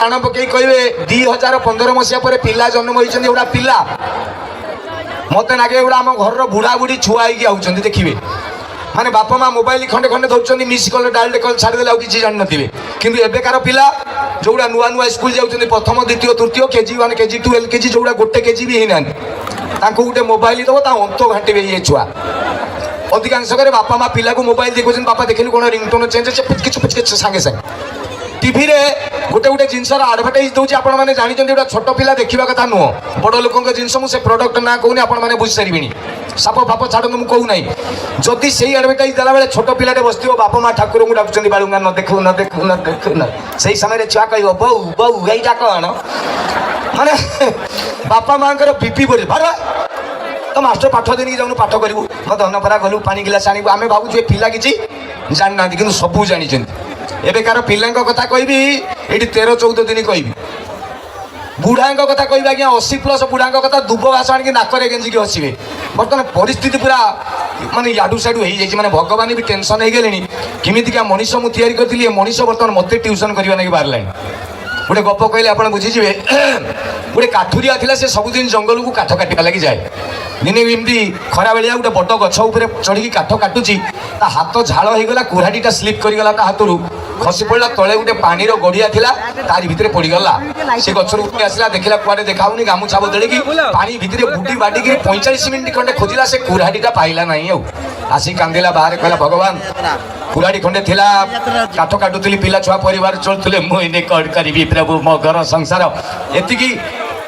प्राण पकई कहे 2015 मसीहा पर पिला जन्म होती गुड़ा पिला मत लगे गुड़ा आम घर बुढ़ा बुढ़ी छुआ होती देखिए माने बापा माँ मोबाइल खंडे खंडे दौरान मिस कल डायरेक्ट कल छाड़देले आउ कि जान नथिबे किंतु एबेकार पिला जोड़ा नुआ नुआ स्कूल जाउछन्ति प्रथम द्वितीय तृतीय केजी 1 केजी 2 एलकेजी जोड़ा गोटे केजी भी होना तांको गोटे मोबाइल दब ता अंत घाटिबे ये छुआ अधिकांश बापा माँ पिला को मोबाइल देखुछन बापा देखिलु कोन रिंगटोन चेंज से पुचके सांगे सांगे टीवी रे गोटे गोटे जिनसर आडभर्टाइज दूसरी आपण मैंने जानी गोटे छोट पिला देखा कथा नुह बड़ लोक जिनस मुझे प्रडक्ट ना कहूनी आपने बुझी सारे साप फाप छाड़ मुझे कहूना जदि से आडभर्टाइज देला बेले छोट पिलाटे बस बापा माँ ठाकुर को डाकुं बालुंगा न देखु न देखु न देखु न से समय छुआ कह बो बो यहीटा कौन माने बापा माँ बीपी बढ़ी बार तो मास्टर पाठ देनी जाऊँ पाठ करूँ धनपरा गलु पानी गिलास आणु आम भावुँ पिला कि जानी ना कि सबू जानी एबेकार पिलांक कथा कहबी ये 13-14 दिन कहबी बुढ़ांक कथा कहबी आज्ञा 80+ बुढ़ांक कथा दुब घास आनिक नाकरे गेंजिक हसबे बर्तमान परिस्थिति पूरा माने याडू साडू हो जाए माने भगवान भी टेंशन हो गले किमितिका मनीष मुझे या करी मनीष बर्तमान मत ट्यूशन करने लगे बाहर गोटे गप कहले आप बुझीजे गोटे काठुरिया था से सबुदिन जंगल को काठ काटा लगी जाए दिने एमती खरा बेलिया गोटे बड़ गछ उपर चढ़ी काठ काटुची ता हाथ झाड़ होगा कुराटीटा स्लीप करगला ता हाथ खसी पड़ा तले गोटे पानी गड़िया था तारी भितर पड़गला से गचर उठे आसला देखला कुआडे देखाऊनी गामुछा बदल की पानी भितर बुटी बाटिक 45 मिनिट खंडे खोजिला से कुराटीटा पाइला ना आसी कांदिला बाहर कहला भगवान कुराड़ी खंडे थिला काठ काटुली पिला छुआ परिवार चलुले मुझे कौन करी प्रभु मो घर संसार एतिकी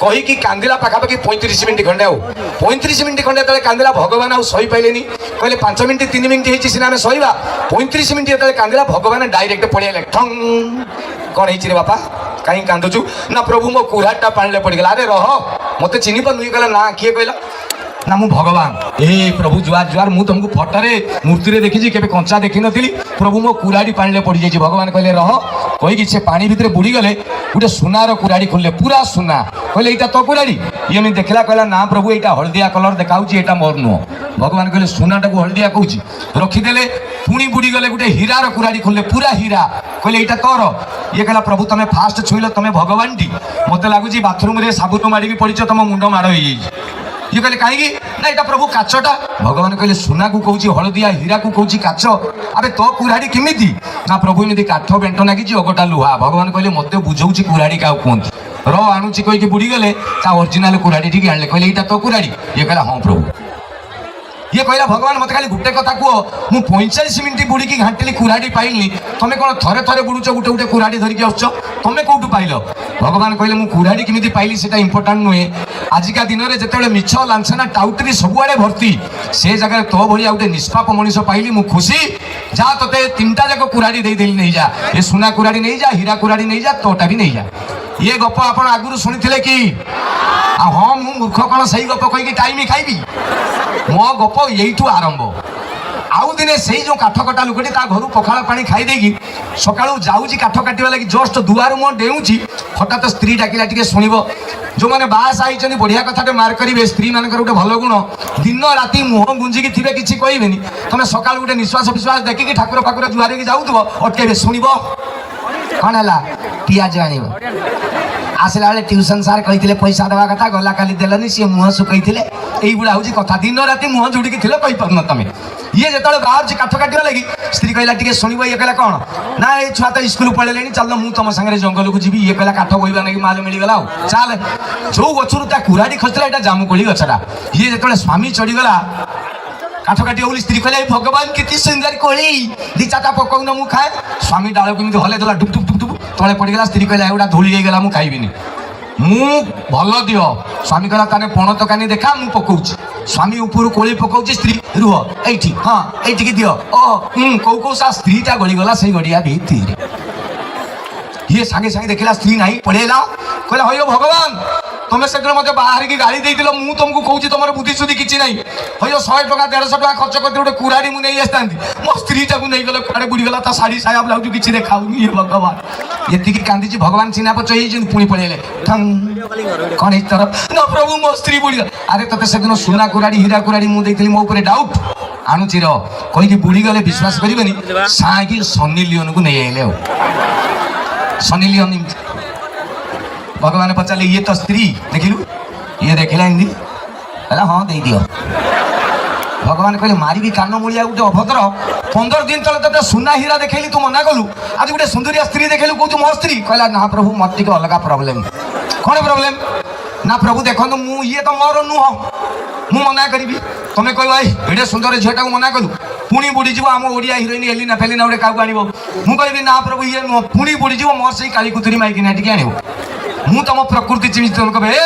कहीकि कांदिला पाखापाखि 35 मिनिट खंडे आउ 35 मिनिट खंडे जो कांदिला भगवान आउ सही पाइले कहले 5 मिनिट 3 मिनिट होती सीना आम सहवा 35 मिनिट जो कांदिला भगवान डायरेक्ट पड़े ठंग कौन है बापा कहीं कांदुचु ना प्रभु मो कुराटा पानी पड़गला अरे रह मत चिन्ह पार कहला ना किए कहला ना मु भगवान ए प्रभु जुआर जुआर मु तुमको फटरे मूर्ति देखी के कंचा देखी नी प्रभु मो कुराड़ी पानी पड़ जाइए भगवान कहले रह कहीकि से पानी भितर बुड़ी गले गोटे सुनार कुराड़ी खोलले पूरा सुना कहले यहाँ तो कुराड़ी ये देखला कहला ना प्रभु यहाँ हलदिया कलर देखा यहाँ मोर नुह भगवान कहले सुनाटा को हलदिया कौच रखीदे पुणी बुड़ी गले गोटे हीरार कुराड़ी खोलले पूरा हीरा कहले यहाँ तोर ये कहला प्रभु तुम फास्ट छुईल तुम भगवान टी मत लगुच बाथरूम रे साबुन मारिकी पड़ तुम मुंड माड़ हो ये कहले कहीं ना यहाँ प्रभु काचटा भगवान कहले सुना को कौच हलदिया हीरा को कौच काच अरे तो कुराड़ी केमिति ना प्रभु एमती काठ बेंट नागिची अगटा लुहा भगवान कहले मत बुझाऊँ कुराड़ी क्या कहते र आणुची कहीकि बुड़ी गले ओरिजिनाल कुराड़ी ठीक आने कहले यहाँ तो कुराड़ी ये कहला हाँ प्रभु ये कहला भगवान मत खाली गोटे कथा कह मु 45 मिनिट बुड़ी घाटिली कुराड़ी पाइली तुम कौन थे थे बुड़ुच गोटे गोटे कुराड़ी धरिकी आस तुम कौटू पाइल भगवान कहले मु कुराड़ी केमिति पाइली सेटा इंपोर्टाट नुहे आजिका दिन में जिते मिछ लांछना टाउटरी सबुआड़े भर्ती से जगह तो भाई गोटे निष्पाप मनीष पाइली मु खुशी जा ते 3टा जाक कुराड़ी देदेली नहीं जा ये सुना कुराड़ी नहीं जा हीरा कुराड़ी नहीं जा तोटा भी नहीं जा ये गप आप आगुरी शुणी कि हाँ मु मूर्ख कौन सही गप कहीकि टाइम खाइबी मो गप यही आरंभ आउ दिने से जो काठ कटा लुकटी ता घर पखाड़ पानी खाई देगी सका जाऊँगी काठ काटा लगी जस्ट दुआर मुझे डेऊँगी हठात स्त्री डाकिला टे शुणव जो मैंने बास आई बढ़िया कथा मार्क करेंगे स्त्री मान गोटे भल गुण दिन राति मुह गुंजिकी थे किसी कहबेनि तुम सका गोटे निश्वास विश्वास देखिकी ठाकुर फाकुर जुआर जाऊब अटके शुणव कौन है पियाज आण आसला बेले ट्यूशन सार कही पैसा देवा कथा गला काली देलनि सी मुह शुकई यही गुड़ा हूँ कथा दिन राति मुह जोड़िकी कही पार तुम ये जो बाहर काठ काटा लगी स्त्री कहला टे शुणव ये कहला कौन ना ये छुआ तो स्कूल पढ़े चल मुझे तुम सागर जंगल को जी ये कहला काठ बोईबा नहीं माल मिलगला चल जो गचर ता कुराड़ी खसला यहाँ जामुकोली गछटा ये जो स्वामी चढ़ीगला काठ काटी बोली स्त्री कहला भगवान कितनी सुंदर कोली दी चाटा पकौन मु खाए स्वामी डाल केमी हल्ले देला डुब डुब डुब तले पड़गला स्त्री कहला एगुड़ा धूली होगा मुझे खाइबिनी मु भल दियो स्वामी कहला ताने पण तकानी देखा मु पकाउछि स्वामी ऊपर कोली पकाउछि स्त्री रुह एठी हाँ एठी की दियो ओ कौ कौ सा स्त्रीटा गली गला से गड़िया भीतर ये सांगे सांगे देखला स्त्री नहीं पड़ेला कहला हयो भगवान तुम्हें से मत बाहर की गाड़ी देल मुझे तुमको कौच तुम बुद्धि सुधी किसी ना हयो 100 टका 150 टका खर्च करते गोटे कुराड़ी मुझे नहीं आसता मो स्त्री टाक नहीं गले कड़े बुड़ीगला शाढ़ी साया ब्लाउज किसी देखा भगवान ये कांदी भगवान चिन्ह पचई पुणी पड़े कौन तरफ ना प्रभु मो स्त्री बुड़ीगला अरे ते से दिन सुना कुराड़ी हीरा कुराड़ी मुझे मो डाउट आणुची र कहीकि बुड़ीगले विश्वास करेनि साइकी सनी लियोन को नहीं आइले सनी लियोन भगवान पचारे ये तो स्त्री देखिलु ये देखला हिंदी कहला हाँ दे दियो भगवान कहले मारी कान मूलिया गोटे अभद्र 15 दिन तले ते सुना हीरा देखली तू मना कलु आज गोटे सुंदरिया स्त्री देखलु कहू मो स्त्री कहला ना प्रभु मत टिके अलग प्रॉब्लम कौन प्रॉब्लम ना प्रभु देखो मु ये तो मोर नुह मु मना करी तुम्हें कह भाई एडे सुंदर झीटा को मना कलु पुणी बुड़ीज आम ओडिया हिरोइन एलिना फेलिना गोटे क्या आण मुझे ना प्रभु ये नुह पुणी बुड़ीज मोर से काली कुतुरी माइकिना टी आण मु तुम प्रकृति चिन्हित तुम कहे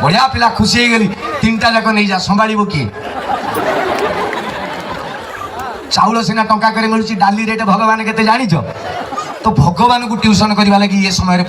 बढ़िया पिला खुशी हो गली 3टा जाक नहीं जा संभाल किए चाउल सीना टंका कर मिलूँ डाली रेट भगवान के जानी तो भगवान को ट्यूशन करने लगी ये समय